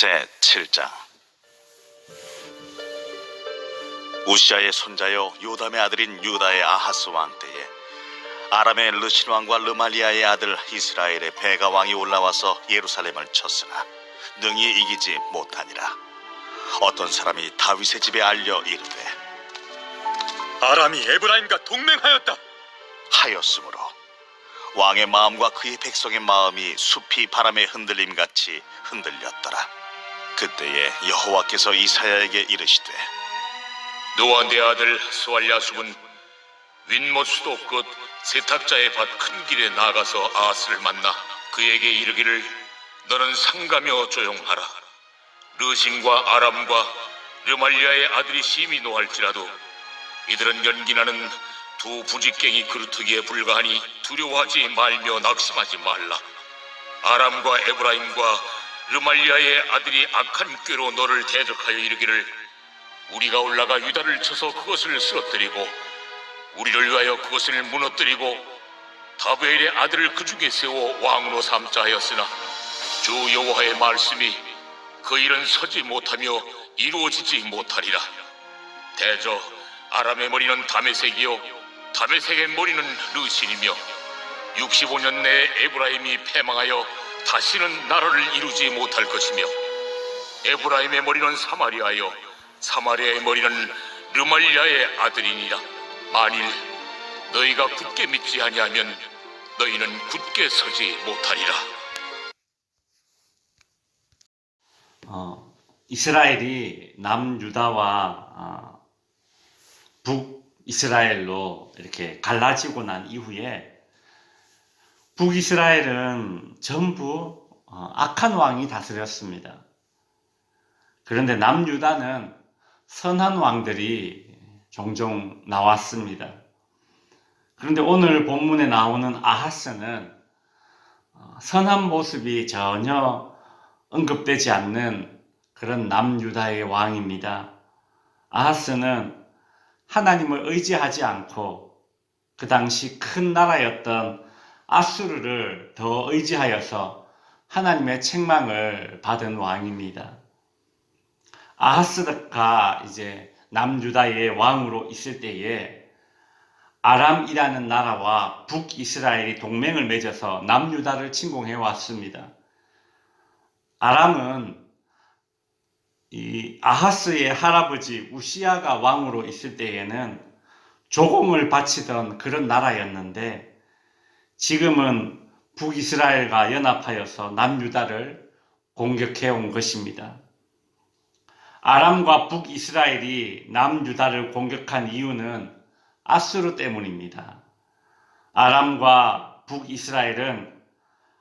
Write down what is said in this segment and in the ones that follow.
제7장. 우시아의 손자요 요담의 아들인 유다의 아하스 왕 때에 아람의 르신 왕과 르말리아의 아들 이스라엘의 베가 왕이 올라와서 예루살렘을 쳤으나 능히 이기지 못하니라. 어떤 사람이 다윗의 집에 알려 이르되 아람이 에브라임과 동맹하였다 하였으므로 왕의 마음과 그의 백성의 마음이 숲이 바람의 흔들림같이 흔들렸더라. 그때에 여호와께서 이사야에게 이르시되 너와 내 아들 스왈야숲은 윗못 수도 끝 세탁자의 밭 큰 길에 나가서 아하스를 만나 그에게 이르기를 너는 상가며 조용하라. 르신과 아람과 르말리아의 아들이 심히 노할지라도 이들은 연기나는 두 부직갱이 그루터기에 불과하니 두려워하지 말며 낙심하지 말라. 아람과 에브라임과 르말리아의 아들이 악한 꾀로 너를 대적하여 이르기를 우리가 올라가 유다를 쳐서 그것을 쓰러뜨리고 우리를 위하여 그것을 무너뜨리고 다베엘의 아들을 그 중에 세워 왕으로 삼자 하였으나 주 여호와의 말씀이 그 일은 서지 못하며 이루어지지 못하리라. 대저 아람의 머리는 다메섹이요 다메섹의 머리는 르신이며 65년 내에 에브라임이 패망하여 다시는 나라를 이루지 못할 것이며 에브라임의 머리는 사마리아요 사마리아의 머리는 르말리아의 아들이니라. 만일 너희가 굳게 믿지 아니하면 너희는 굳게 서지 못하리라. 이스라엘이 남유다와 북이스라엘로 이렇게 갈라지고 난 이후에 북이스라엘은 전부 악한 왕이 다스렸습니다. 그런데 남유다는 선한 왕들이 종종 나왔습니다. 그런데 오늘 본문에 나오는 아하스는 선한 모습이 전혀 언급되지 않는 그런 남유다의 왕입니다. 아하스는 하나님을 의지하지 않고 그 당시 큰 나라였던 아수르를 더 의지하여서 하나님의 책망을 받은 왕입니다. 아하스가 이제 남유다의 왕으로 있을 때에 아람이라는 나라와 북이스라엘이 동맹을 맺어서 남유다를 침공해 왔습니다. 아람은 이 아하스의 할아버지 우시아가 왕으로 있을 때에는 조공을 바치던 그런 나라였는데 지금은 북이스라엘과 연합하여서 남유다를 공격해 온 것입니다. 아람과 북이스라엘이 남유다를 공격한 이유는 아수르 때문입니다. 아람과 북이스라엘은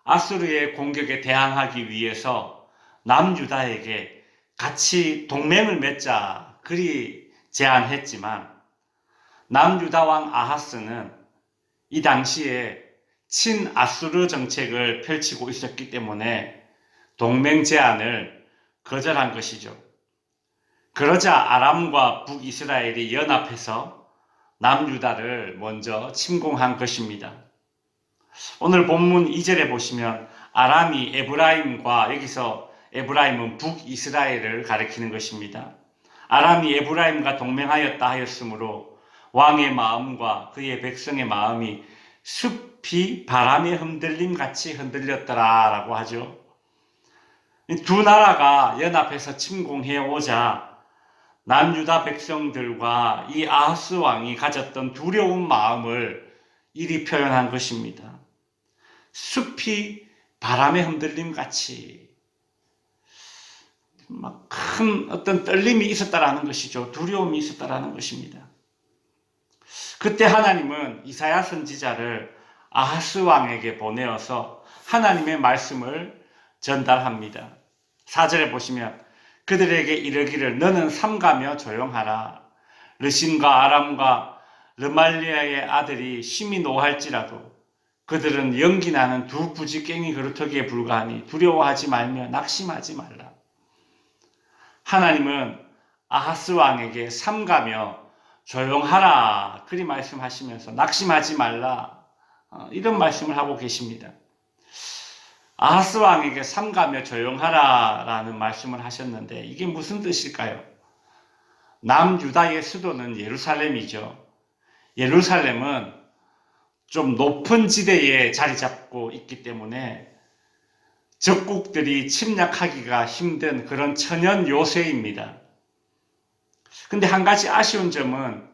아수르의 공격에 대항하기 위해서 남유다에게 같이 동맹을 맺자 그리 제안했지만 남유다 왕 아하스는 이 당시에 친아수르 정책을 펼치고 있었기 때문에 동맹 제안을 거절한 것이죠. 그러자 아람과 북이스라엘이 연합해서 남유다를 먼저 침공한 것입니다. 오늘 본문 2절에 보시면 아람이 에브라임과 여기서 에브라임은 북이스라엘을 가리키는 것입니다. 아람이 에브라임과 동맹하였다 하였으므로 왕의 마음과 그의 백성의 마음이 숲이 바람의 흔들림 같이 흔들렸더라 라고 하죠. 두 나라가 연합해서 침공해 오자 남유다 백성들과 이 아하스 왕이 가졌던 두려운 마음을 이리 표현한 것입니다. 숲이 바람의 흔들림 같이 막 큰 어떤 떨림이 있었다라는 것이죠. 두려움이 있었다라는 것입니다. 그때 하나님은 이사야 선지자를 아하스 왕에게 보내어서 하나님의 말씀을 전달합니다. 4절에 보시면 그들에게 이르기를 너는 삼가며 조용하라. 르신과 아람과 르말리아의 아들이 심히 노할지라도 그들은 연기나는 두 부직갱이 그루터기에 불과하니 두려워하지 말며 낙심하지 말라. 하나님은 아하스 왕에게 삼가며 조용하라 그리 말씀하시면서 낙심하지 말라 이런 말씀을 하고 계십니다. 아하스 왕에게 삼가며 조용하라라는 말씀을 하셨는데 이게 무슨 뜻일까요? 남유다의 수도는 예루살렘이죠. 예루살렘은 좀 높은 지대에 자리 잡고 있기 때문에 적국들이 침략하기가 힘든 그런 천연 요새입니다. 근데 한 가지 아쉬운 점은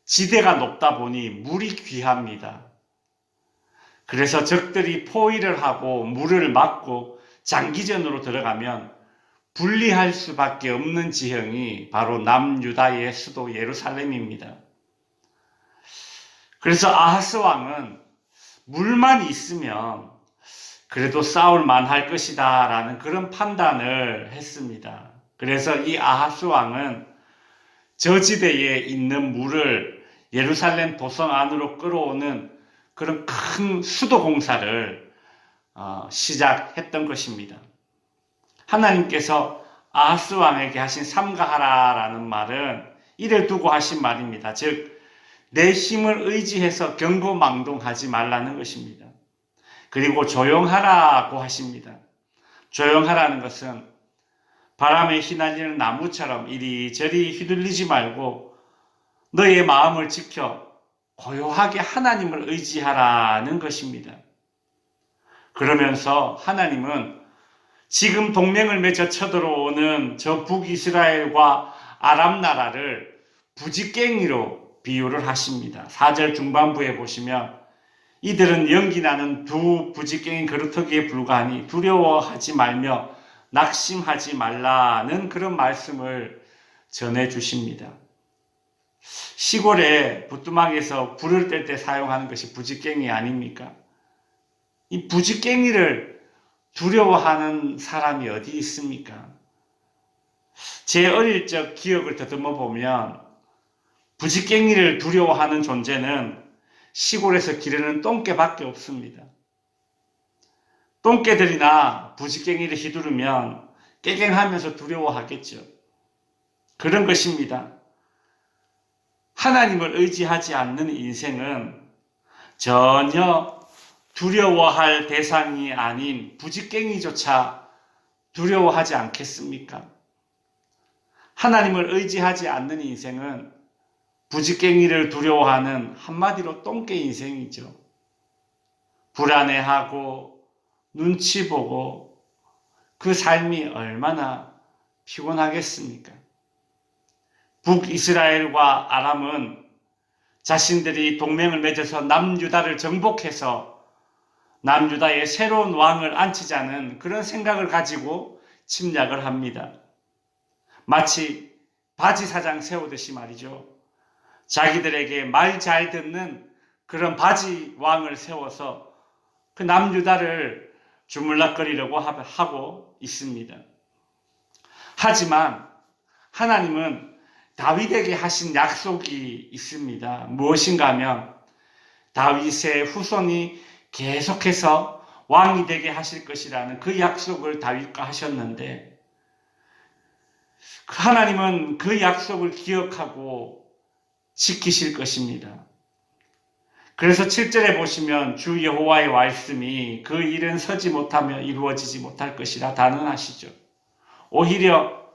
지대가 높다 보니 물이 귀합니다. 그래서 적들이 포위를 하고 물을 막고 장기전으로 들어가면 분리할 수밖에 없는 지형이 바로 남유다의 수도 예루살렘입니다. 그래서 아하스 왕은 물만 있으면 그래도 싸울 만할 것이다 라는 그런 판단을 했습니다. 그래서 이 아하스 왕은 저지대에 있는 물을 예루살렘 도성 안으로 끌어오는 그런 큰 수도 공사를 시작했던 것입니다. 하나님께서 아하스 왕에게 하신 삼가하라라는 말은 이를 두고 하신 말입니다. 즉, 내 힘을 의지해서 경거망동하지 말라는 것입니다. 그리고 조용하라고 하십니다. 조용하라는 것은 바람에 휘날리는 나무처럼 이리저리 휘둘리지 말고 너의 마음을 지켜 고요하게 하나님을 의지하라는 것입니다. 그러면서 하나님은 지금 동맹을 맺어 쳐들어오는 저 북이스라엘과 아람 나라를 부지깽이로 비유를 하십니다. 4절 중반부에 보시면 이들은 연기나는 두 부지깽이 그루터기에 불과하니 두려워하지 말며 낙심하지 말라는 그런 말씀을 전해 주십니다. 시골에 부뚜막에서 불을 뗄 때 사용하는 것이 부지깽이 아닙니까? 이 부지깽이를 두려워하는 사람이 어디 있습니까? 제 어릴 적 기억을 더듬어 보면 부지깽이를 두려워하는 존재는 시골에서 기르는 똥개밖에 없습니다. 똥개들이나 부지깽이를 휘두르면 깨갱하면서 두려워하겠죠. 그런 것입니다. 하나님을 의지하지 않는 인생은 전혀 두려워할 대상이 아닌 부지깽이조차 두려워하지 않겠습니까? 하나님을 의지하지 않는 인생은 부지깽이를 두려워하는 한마디로 똥개 인생이죠. 불안해하고 눈치 보고 그 삶이 얼마나 피곤하겠습니까? 북이스라엘과 아람은 자신들이 동맹을 맺어서 남유다를 정복해서 남유다에 새로운 왕을 앉히자는 그런 생각을 가지고 침략을 합니다. 마치 바지사장 세우듯이 말이죠. 자기들에게 말 잘 듣는 그런 바지 왕을 세워서 그 남유다를 주물락거리려고 하고 있습니다. 하지만 하나님은 다윗에게 하신 약속이 있습니다. 무엇인가 하면 다윗의 후손이 계속해서 왕이 되게 하실 것이라는 그 약속을 다윗과 하셨는데 하나님은 그 약속을 기억하고 지키실 것입니다. 그래서 7절에 보시면 주 여호와의 말씀이 그 일은 서지 못하며 이루어지지 못할 것이라 단언하시죠. 오히려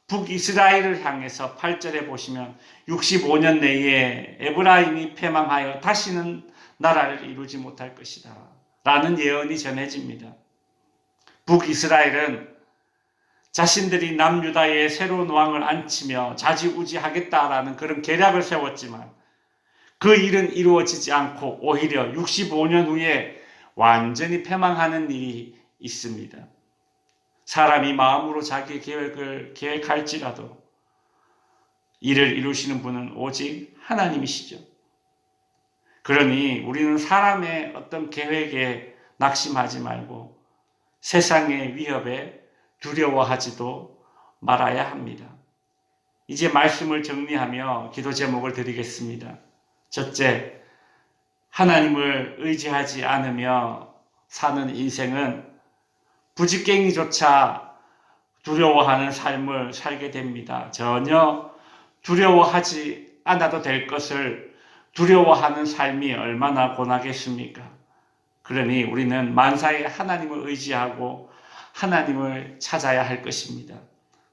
북이스라엘을 향해서 8절에 보시면 65년 내에 에브라임이 패망하여 다시는 나라를 이루지 못할 것이다 라는 예언이 전해집니다. 북이스라엘은 자신들이 남유다에 새로운 왕을 앉히며 좌지우지하겠다라는 그런 계략을 세웠지만 그 일은 이루어지지 않고 오히려 65년 후에 완전히 패망하는 일이 있습니다. 사람이 마음으로 자기 계획을 계획할지라도 이를 이루시는 분은 오직 하나님이시죠. 그러니 우리는 사람의 어떤 계획에 낙심하지 말고 세상의 위협에 두려워하지도 말아야 합니다. 이제 말씀을 정리하며 기도 제목을 드리겠습니다. 첫째, 하나님을 의지하지 않으며 사는 인생은 부지깽이조차 두려워하는 삶을 살게 됩니다. 전혀 두려워하지 않아도 될 것을 두려워하는 삶이 얼마나 고나겠습니까? 그러니 우리는 만사에 하나님을 의지하고 하나님을 찾아야 할 것입니다.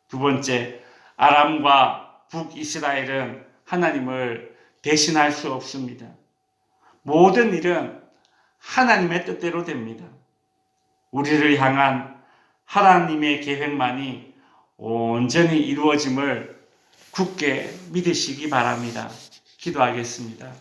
두 번째, 아람과 북이스라엘은 하나님을 대신할 수 없습니다. 모든 일은 하나님의 뜻대로 됩니다. 우리를 향한 하나님의 계획만이 온전히 이루어짐을 굳게 믿으시기 바랍니다. 기도하겠습니다.